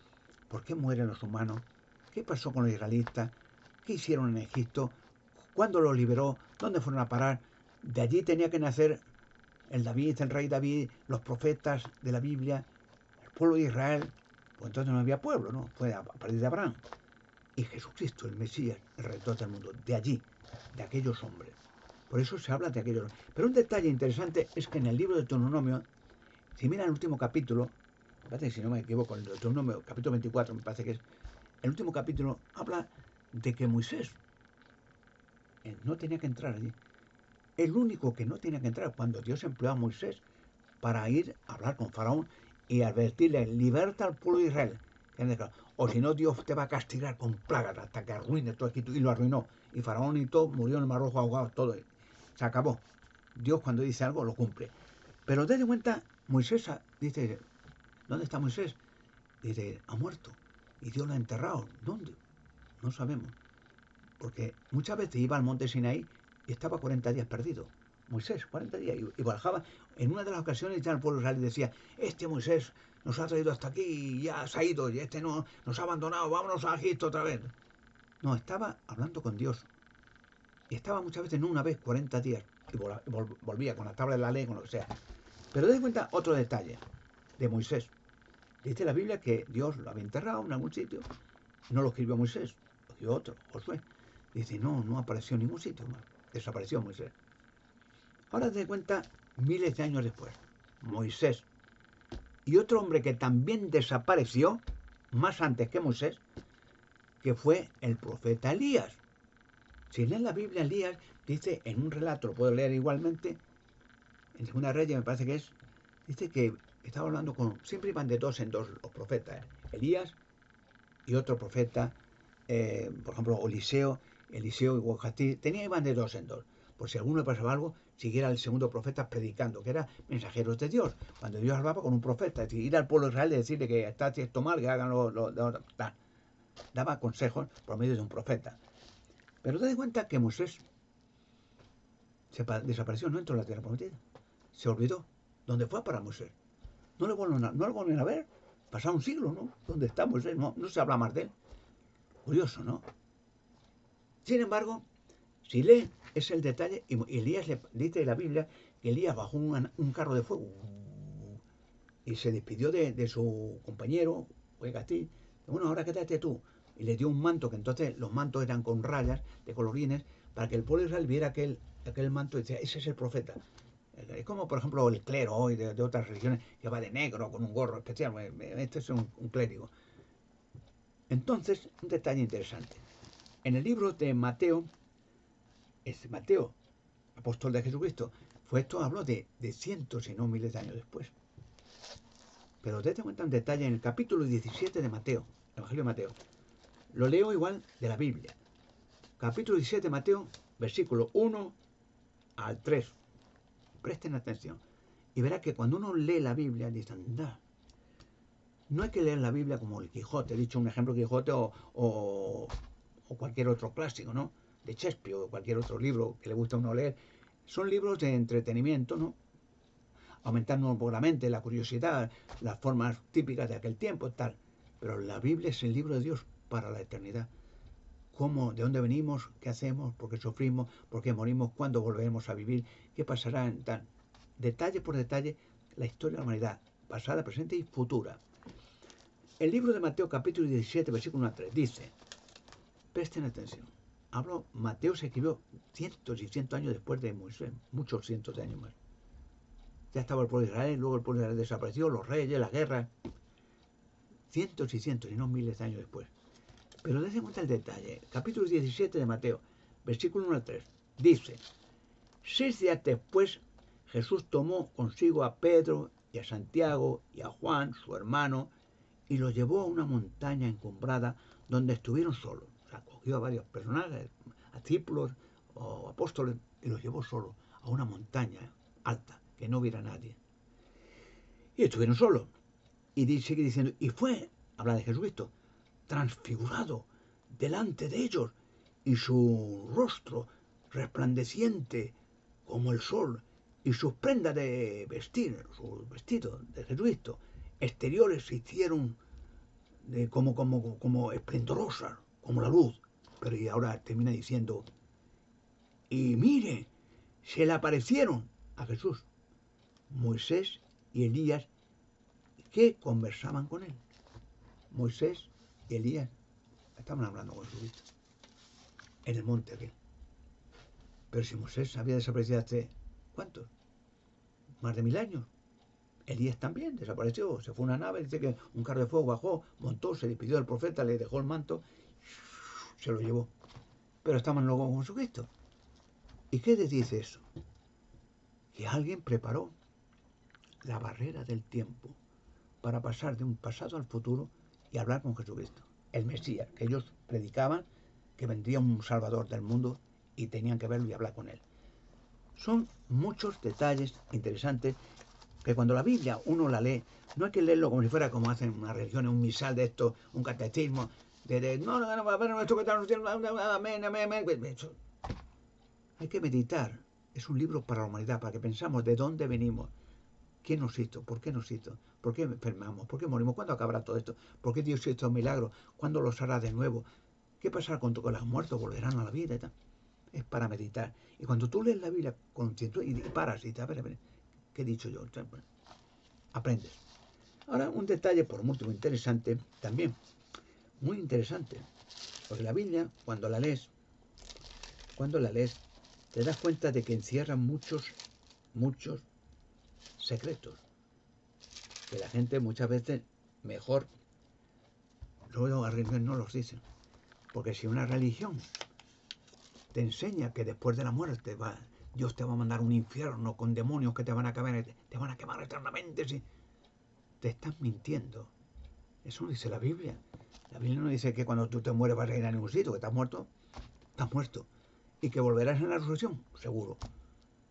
por qué mueren los humanos, qué pasó con los israelitas, qué hicieron en Egipto, cuándo los liberó, dónde fueron a parar. De allí tenía que nacer el rey David, los profetas de la Biblia, el pueblo de Israel. Pues entonces no había pueblo, ¿no? Fue a partir de Abraham. Y Jesucristo, el Mesías, el Redentor del mundo, de allí, de aquellos hombres. Por eso se habla de aquellos hombres. Pero un detalle interesante es que en el libro de Deuteronomio, si miran el último capítulo, me parece que si no me equivoco, el Deuteronomio, capítulo 24, me parece que es, el último capítulo habla de que Moisés no tenía que entrar allí. El único que no tenía que entrar cuando Dios empleó a Moisés para ir a hablar con Faraón y advertirle, liberta al pueblo de Israel. O si no, Dios te va a castigar con plagas hasta que arruine todo Egipto. Y lo arruinó. Y Faraón y todo murió en el Mar Rojo ahogados, todo. Se acabó. Dios cuando dice algo lo cumple. Pero denle cuenta, Moisés dice, ¿dónde está Moisés? Dice, ha muerto. Y Dios lo ha enterrado. ¿Dónde? No sabemos. Porque muchas veces iba al monte Sinaí y estaba 40 días perdido. Moisés, 40 días. Y bajaba. En una de las ocasiones ya el pueblo israelí decía, este Moisés nos ha traído hasta aquí y ya se ha ido, y este no, nos ha abandonado, vámonos a Egipto otra vez. No, estaba hablando con Dios. Y estaba muchas veces, no una vez, 40 días. Y volvía con la tabla de la ley, con lo que sea. Pero den cuenta otro detalle de Moisés. Dice la Biblia que Dios lo había enterrado en algún sitio. No lo escribió Moisés, lo escribió otro, Josué. Dice, no apareció en ningún sitio más. Desapareció Moisés. Ahora te cuenta, miles de años después, Moisés y otro hombre que también desapareció, más antes que Moisés, que fue el profeta Elías. Si lees la Biblia, Elías dice en un relato, lo puedo leer igualmente, en Segunda Reyes me parece que es, dice que estaba hablando siempre iban de dos en dos los profetas, Elías y otro profeta, por ejemplo, Eliseo y Joacatí, iban de dos en dos. Por si a alguno le pasaba algo, siguiera el segundo profeta predicando, que eran mensajeros de Dios. Cuando Dios hablaba con un profeta, es decir, ir al pueblo de Israel y decirle que está esto mal, que hagan daba consejos por medio de un profeta. Pero te das cuenta que Moisés desapareció, no entró en la tierra prometida. Se olvidó. ¿Dónde fue para Moisés? No lo vuelven a ver. Pasado un siglo, ¿no? ¿Dónde está Moisés? No se habla más de él. Curioso, ¿no? Sin embargo, si lee, es el detalle, y Elías le dice en la Biblia que Elías bajó un carro de fuego y se despidió de su compañero, oiga, a ti, bueno, ahora quédate tú. Y le dio un manto, que entonces los mantos eran con rayas de colorines, para que el pueblo de Israel viera aquel manto y decía, ese es el profeta. Es como, por ejemplo, el clero hoy de otras religiones, que va de negro, con un gorro especial. Este es un clérigo. Entonces, un detalle interesante. En el libro de Mateo, Mateo, apóstol de Jesucristo, habló de cientos y no miles de años después. Pero te cuenta un detalle en el capítulo 17 de Mateo, el Evangelio de Mateo. Lo leo igual de la Biblia. Capítulo 17 de Mateo, versículo 1 al 3. Presten atención. Y verá que cuando uno lee la Biblia, dice, anda, no hay que leer la Biblia como el Quijote. He dicho un ejemplo, Quijote o cualquier otro clásico, ¿no? De Shakespeare o cualquier otro libro que le gusta a uno leer. Son libros de entretenimiento, ¿no? aumentarnos un poco la mente, la curiosidad, las formas típicas de aquel tiempo, tal. Pero la Biblia es el libro de Dios para la eternidad. ¿Cómo, de dónde venimos, qué hacemos, por qué sufrimos, por qué morimos, cuándo volveremos a vivir, qué pasará en tal? Detalle por detalle, la historia de la humanidad, pasada, presente y futura. El libro de Mateo capítulo 17, versículo 1 a 3, dice, presten atención, Mateo se escribió cientos y cientos de años después de Moisés, muchos cientos de años más. Ya estaba el pueblo de Israel, luego el pueblo de Israel desapareció, los reyes, la guerra, cientos y no miles de años después. Pero dense cuenta el detalle, capítulo 17 de Mateo, versículo 1 al 3, dice, 6 días después Jesús tomó consigo a Pedro y a Santiago y a Juan, su hermano, y los llevó a una montaña encumbrada donde estuvieron solos. O sea, cogió a varios personajes, a discípulos o apóstoles, y los llevó solos a una montaña alta, que no hubiera nadie. Y estuvieron solos. Y sigue diciendo, y fue, habla de Jesucristo, transfigurado delante de ellos, y su rostro resplandeciente como el sol, y sus prendas de vestir, sus vestidos de Jesucristo, exteriores se hicieron como esplendorosas, como la luz. Pero y ahora termina diciendo, y mire, se le aparecieron a Jesús Moisés y Elías, que conversaban con él. Moisés y Elías estaban hablando con Jesucristo en el monte aquel. Pero si Moisés había desaparecido hace, ¿cuántos? Más de 1000 años. Elías también desapareció, se fue a una nave, dice que un carro de fuego bajó, montó, se despidió del profeta, le dejó el manto, se lo llevó. Pero estaban luego con Jesucristo. ¿Y qué les dice eso? Que alguien preparó la barrera del tiempo para pasar de un pasado al futuro y hablar con Jesucristo, el Mesías, que ellos predicaban que vendría un Salvador del mundo y tenían que verlo y hablar con él. Son muchos detalles interesantes que cuando la Biblia uno la lee, no hay que leerlo como si fuera como hacen una religión, un misal de esto, un catecismo, no, a ver, esto que está anunciando, amén, amén, amén. Hay que meditar. Es un libro para la humanidad, para que pensamos de dónde venimos, quién nos hizo, por qué nos hizo, por qué enfermamos, por qué morimos, cuándo acabará todo esto, por qué Dios hizo estos milagros, cuándo los hará de nuevo, qué pasará con los muertos, volverán a la vida y tal. Es para meditar. Y cuando tú lees la Biblia y paras y te a ver, ¿qué he dicho yo? Aprendes. Ahora, un detalle por último interesante, también, muy interesante, porque la Biblia, cuando la lees, te das cuenta de que encierra muchos secretos, que la gente muchas veces mejor, luego a religión no los dicen, porque si una religión te enseña que después de la muerte Dios te va a mandar un infierno con demonios que te van a quemar eternamente, ¿sí? Te estás mintiendo. Eso no dice la Biblia. La Biblia no dice que cuando tú te mueres vas a ir a ningún sitio, que estás muerto. Y que volverás en la resurrección, seguro.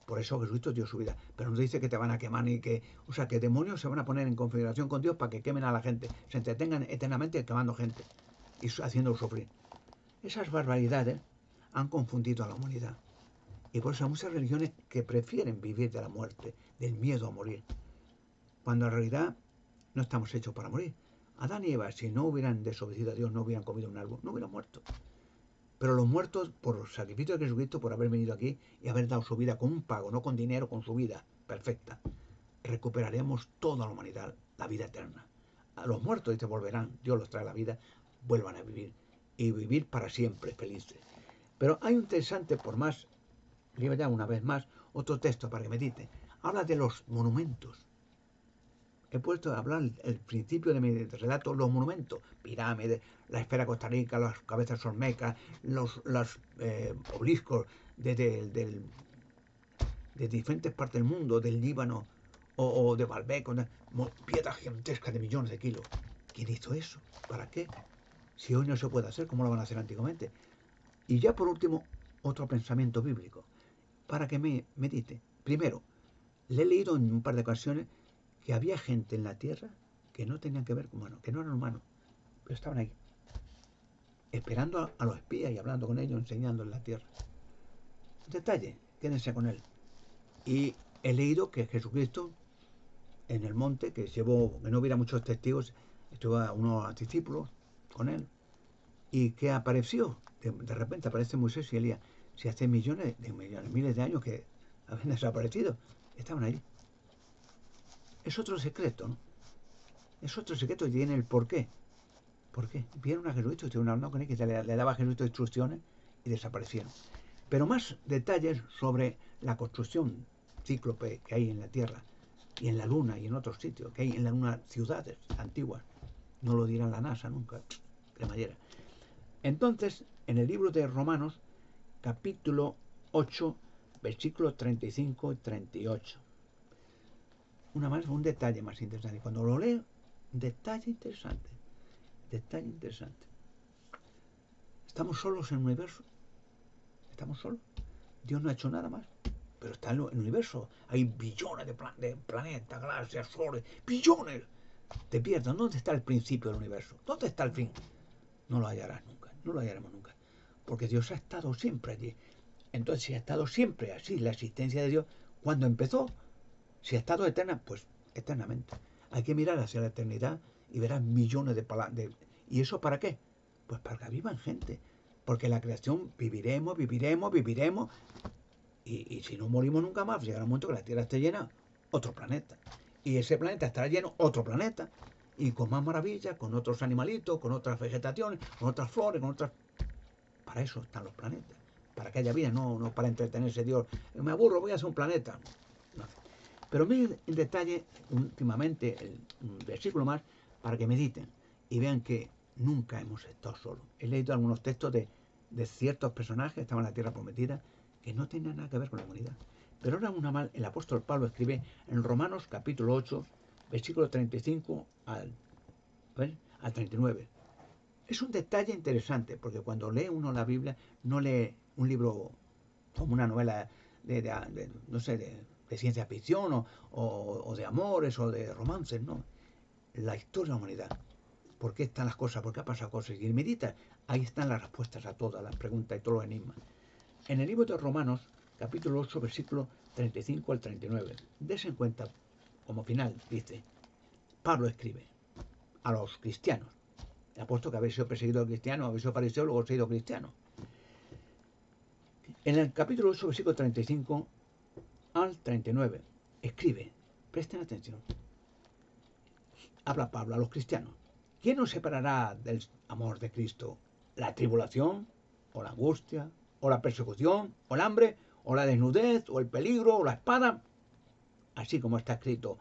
Por eso Jesucristo dio su vida. Pero no dice que te van a quemar ni que... O sea, que demonios se van a poner en configuración con Dios para que quemen a la gente. Se entretengan eternamente quemando gente y haciéndolo sufrir. Esas barbaridades han confundido a la humanidad. Y por eso hay muchas religiones que prefieren vivir de la muerte, del miedo a morir. Cuando en realidad no estamos hechos para morir. Adán y Eva, si no hubieran desobedecido a Dios, no hubieran comido un árbol, no hubieran muerto. Pero los muertos, por el sacrificio de Jesucristo, por haber venido aquí y haber dado su vida con un pago, no con dinero, con su vida perfecta, recuperaremos toda la humanidad, la vida eterna. A los muertos, dice, volverán, Dios los trae a la vida, vuelvan a vivir y vivir para siempre felices. Pero hay un interesante, por más, leo ya una vez más, otro texto para que medite. Habla de los monumentos. He puesto a hablar el principio de mi relato, los monumentos, pirámides, la esfera de Costa Rica, las cabezas olmecas, los obeliscos de diferentes partes del mundo, del Líbano o de Baalbek, piedras gigantescas de millones de kilos. ¿Quién hizo eso? ¿Para qué? Si hoy no se puede hacer, ¿cómo lo van a hacer antiguamente? Y ya por último, otro pensamiento bíblico, para que me medite. Primero, le he leído en un par de ocasiones que había gente en la tierra que no tenían que ver con humanos, que no eran humanos, pero estaban ahí, esperando a los espías y hablando con ellos, enseñando en la tierra. Detalle, quédense con él. Y he leído que Jesucristo en el monte, que no hubiera muchos testigos, estuvo unos discípulos con él, y que apareció, de repente aparece Moisés y Elías, si hace miles de años que habían desaparecido, estaban allí. Es otro secreto, ¿no? Es otro secreto y tiene el porqué. ¿Por qué? Vieron a Jesucristo, estuvieron hablando con él, que le daba a Jesucristo instrucciones y desaparecieron. Pero más detalles sobre la construcción cíclope que hay en la Tierra y en la Luna y en otros sitios, que hay en la Luna ciudades antiguas. No lo dirá la NASA nunca, cremallera. Entonces, en el libro de Romanos, capítulo 8, versículos 35 y 38. Un detalle más interesante. Cuando lo leo, detalle interesante. Detalle interesante. ¿Estamos solos en el universo? ¿Estamos solos? Dios no ha hecho nada más. Pero está en el universo. Hay billones de planetas, galaxias, soles, billones. Te pierdas. ¿Dónde está el principio del universo? ¿Dónde está el fin? No lo hallarás nunca. No lo hallaremos nunca. Porque Dios ha estado siempre allí. Entonces, si ha estado siempre así la existencia de Dios, cuando empezó, si ha estado eterna, pues eternamente. Hay que mirar hacia la eternidad y verás millones de palabras. ¿Y eso para qué? Pues para que vivan gente. Porque la creación viviremos. Y si no morimos nunca más, llegará un momento que la Tierra esté llena, otro planeta. Y ese planeta estará lleno, otro planeta. Y con más maravillas, con otros animalitos, con otras vegetaciones, con otras flores, con otras... Para eso están los planetas. Para que haya vida, no para entretenerse Dios. Me aburro, voy a hacer un planeta. No. Pero miren en detalle, últimamente, un versículo más, para que mediten y vean que nunca hemos estado solos. He leído algunos textos de ciertos personajes que estaban en la tierra prometida que no tenían nada que ver con la humanidad. Pero ahora una mal, el apóstol Pablo escribe en Romanos capítulo 8, versículo 35 al 39. Es un detalle interesante, porque cuando lee uno la Biblia, no lee un libro como una novela no sé, de ciencia ficción o de amores o de romances, no. La historia de la humanidad. ¿Por qué están las cosas? ¿Por qué ha pasado cosas? Y medita, ahí están las respuestas a todas las preguntas y todos los enigmas. En el libro de Romanos, capítulo 8, versículo 35 al 39, dése en cuenta, como final, dice, Pablo escribe a los cristianos. He puesto que habéis sido perseguidos cristianos, habéis sido fariseos, luego habéis sido cristianos. En el capítulo 8, versículo 35 al 39, escribe, presten atención, habla Pablo a los cristianos. ¿Quién nos separará del amor de Cristo? ¿La tribulación? ¿O la angustia? ¿O la persecución? ¿O el hambre? ¿O la desnudez? ¿O el peligro? ¿O la espada? Así como está escrito,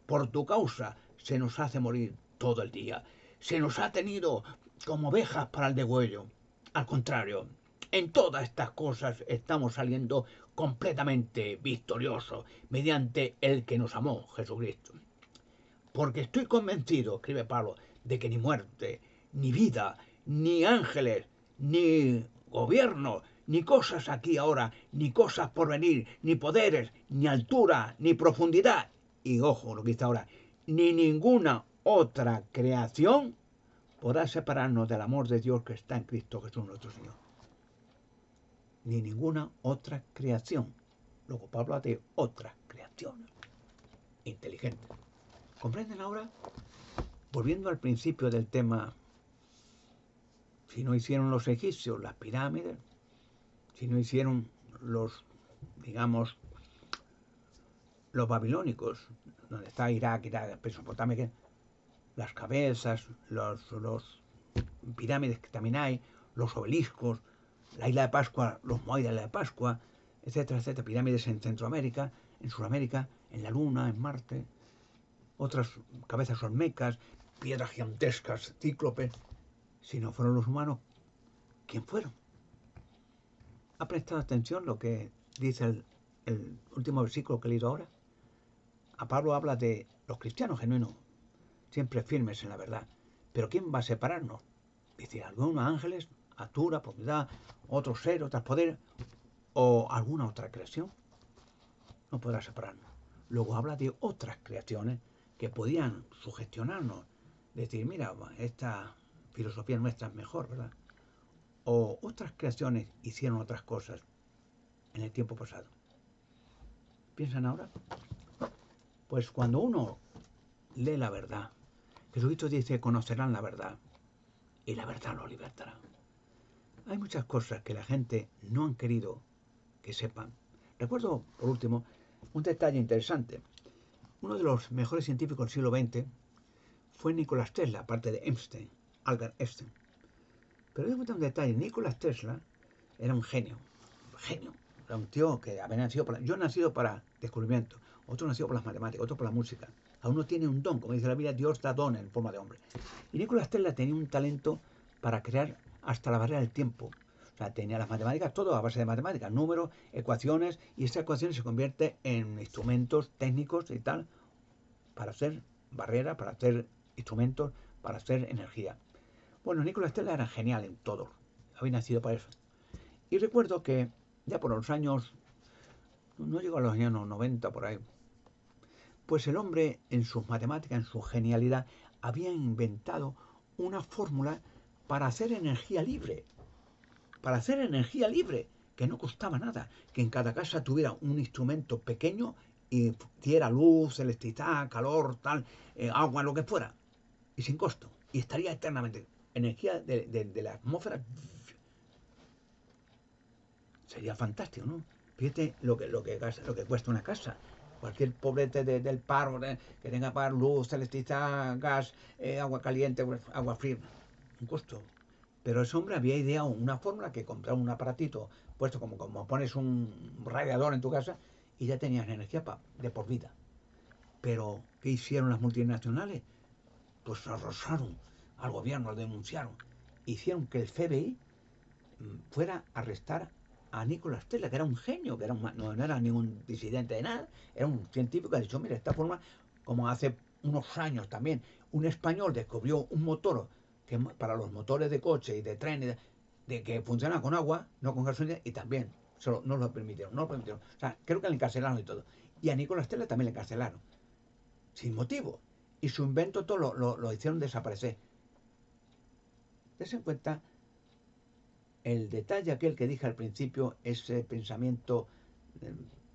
por tu causa se nos hace morir todo el día. Se nos ha tenido como ovejas para el degüello. Al contrario, en todas estas cosas estamos saliendo completamente victoriosos mediante el que nos amó, Jesucristo. Porque estoy convencido, escribe Pablo, de que ni muerte, ni vida, ni ángeles, ni gobierno, ni cosas aquí ahora, ni cosas por venir, ni poderes, ni altura, ni profundidad, y ojo lo que dice ahora, ni ninguna otra creación podrá separarnos del amor de Dios que está en Cristo Jesús nuestro Señor. Ni ninguna otra creación. Luego Pablo habla de otras creaciones inteligentes. ¿Comprenden ahora? Volviendo al principio del tema, si no hicieron los egipcios las pirámides, si no hicieron los, digamos, los babilónicos, donde está Irak, Mesopotamia, las cabezas, los pirámides que también hay, los obeliscos, la isla de Pascua, los moai de la isla de Pascua, etcétera, etcétera, pirámides en Centroamérica, en Sudamérica, en la Luna, en Marte, otras cabezas olmecas, piedras gigantescas, cíclopes. Si no fueron los humanos, ¿quién fueron? ¿Ha prestado atención lo que dice el último versículo que he leído ahora? A Pablo habla de los cristianos genuinos, siempre firmes en la verdad. Pero ¿quién va a separarnos? Dice, algunos ángeles, altura, profundidad, otros seres, otros poderes, o alguna otra creación. No podrá separarnos. Luego habla de otras creaciones que podían sugestionarnos. Decir, mira, esta filosofía nuestra es mejor, ¿verdad? O otras creaciones hicieron otras cosas en el tiempo pasado. ¿Piensan ahora? Pues cuando uno lee la verdad, Jesucristo dice, conocerán la verdad y la verdad los libertará. Hay muchas cosas que la gente no han querido que sepan. Recuerdo, por último, un detalle interesante. Uno de los mejores científicos del siglo XX fue Nicolás Tesla, aparte de Einstein, Albert Einstein. Pero hay un detalle, Nicolás Tesla era un genio, genio. Era un tío que había nacido para... Yo he nacido para descubrimiento, otro nacido por las matemáticas, otro por la música. A uno tiene un don, como dice la Biblia, Dios da don en forma de hombre. Y Nicolás Tesla tenía un talento para crear hasta la barrera del tiempo. O sea, tenía las matemáticas, todo a base de matemáticas, números, ecuaciones, y esas ecuaciones se convierten en instrumentos técnicos y tal, para hacer barreras, para hacer instrumentos, para hacer energía. Bueno, Nicolás Tesla era genial en todo, había nacido para eso. Y recuerdo que ya por los años, no llegó a los años 90 por ahí, pues el hombre en sus matemáticas, en su genialidad, había inventado una fórmula para hacer energía libre. Para hacer energía libre, que no costaba nada, que en cada casa tuviera un instrumento pequeño y diera luz, electricidad, calor, tal, agua, lo que fuera, y sin costo. Y estaría eternamente. Energía de la atmósfera. Sería fantástico, ¿no? Fíjate lo que cuesta una casa. Cualquier pobrete del paro que tenga que pagar luz, electricidad, gas, agua caliente, agua fría, un costo. Pero ese hombre había ideado una fórmula que compraba un aparatito puesto como pones un radiador en tu casa y ya tenías energía de por vida. Pero, ¿qué hicieron las multinacionales? Pues arrasaron al gobierno, lo denunciaron. Hicieron que el FBI fuera a arrestar a Nicolás Tesla, que era un genio, que era no era ningún disidente de nada, era un científico que ha dicho, mira, esta forma, como hace unos años también, un español descubrió un motor que para los motores de coche y de tren, de que funciona con agua, no con gasolina, y también no lo permitieron, no lo permitieron. O sea, creo que le encarcelaron y todo. Y a Nicolás Tesla también le encarcelaron, sin motivo. Y su invento todo lo hicieron desaparecer. Des en cuenta el detalle aquel que dije al principio, ese pensamiento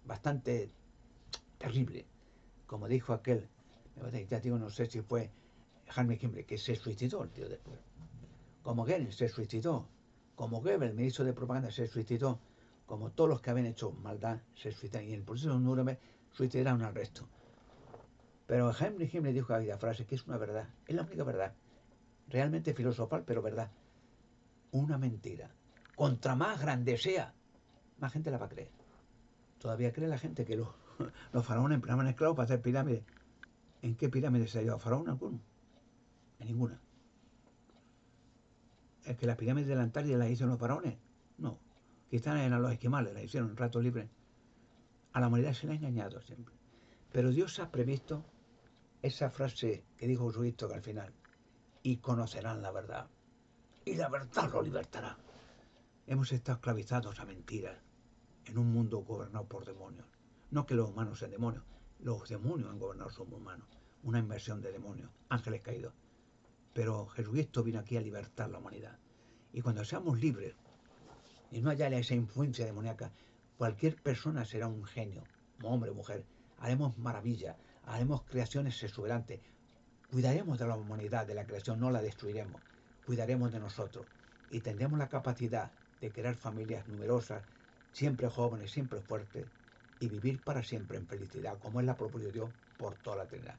bastante terrible, como dijo aquel, ya digo, no sé si fue Jaime Kimble, que se suicidó el tío después, como Goebbels se suicidó, como Goebbels, el ministro de propaganda, se suicidó, como todos los que habían hecho maldad se suicidaron, y en el proceso de Nuremberg suicidaron al resto. Pero Heinrich Himmler dijo aquella frase que es una verdad, es la única verdad, realmente filosofal, pero verdad, una mentira. Contra más grande sea, más gente la va a creer. Todavía cree la gente que los faraones empleaban esclavos para hacer pirámides. ¿En qué pirámides se ha llevado faraón alguno? En ninguna. ¿Es que las pirámides de la Antártida las hicieron los faraones? No. Quizás eran los esquimales, las hicieron en rato libre. A la humanidad se le ha engañado siempre. Pero Dios ha previsto esa frase que dijo Jesucristo que al final, y conocerán la verdad, y la verdad los libertará. Hemos estado esclavizados a mentiras en un mundo gobernado por demonios. No que los humanos sean demonios, los demonios han gobernado los humanos. Una inversión de demonios, ángeles caídos. Pero Jesucristo vino aquí a libertar la humanidad. Y cuando seamos libres y no haya esa influencia demoníaca, cualquier persona será un genio, hombre o mujer. Haremos maravillas, haremos creaciones exuberantes. Cuidaremos de la humanidad, de la creación, no la destruiremos. Cuidaremos de nosotros y tendremos la capacidad de crear familias numerosas, siempre jóvenes, siempre fuertes, y vivir para siempre en felicidad, como es la propuesta de Dios por toda la eternidad.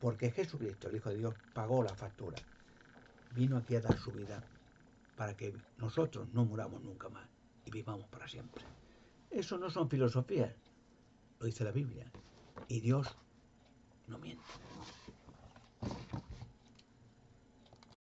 Porque Jesucristo, el Hijo de Dios, pagó la factura. Vino aquí a dar su vida para que nosotros no muramos nunca más y vivamos para siempre. Eso no son filosofías, lo dice la Biblia. Y Dios no miente.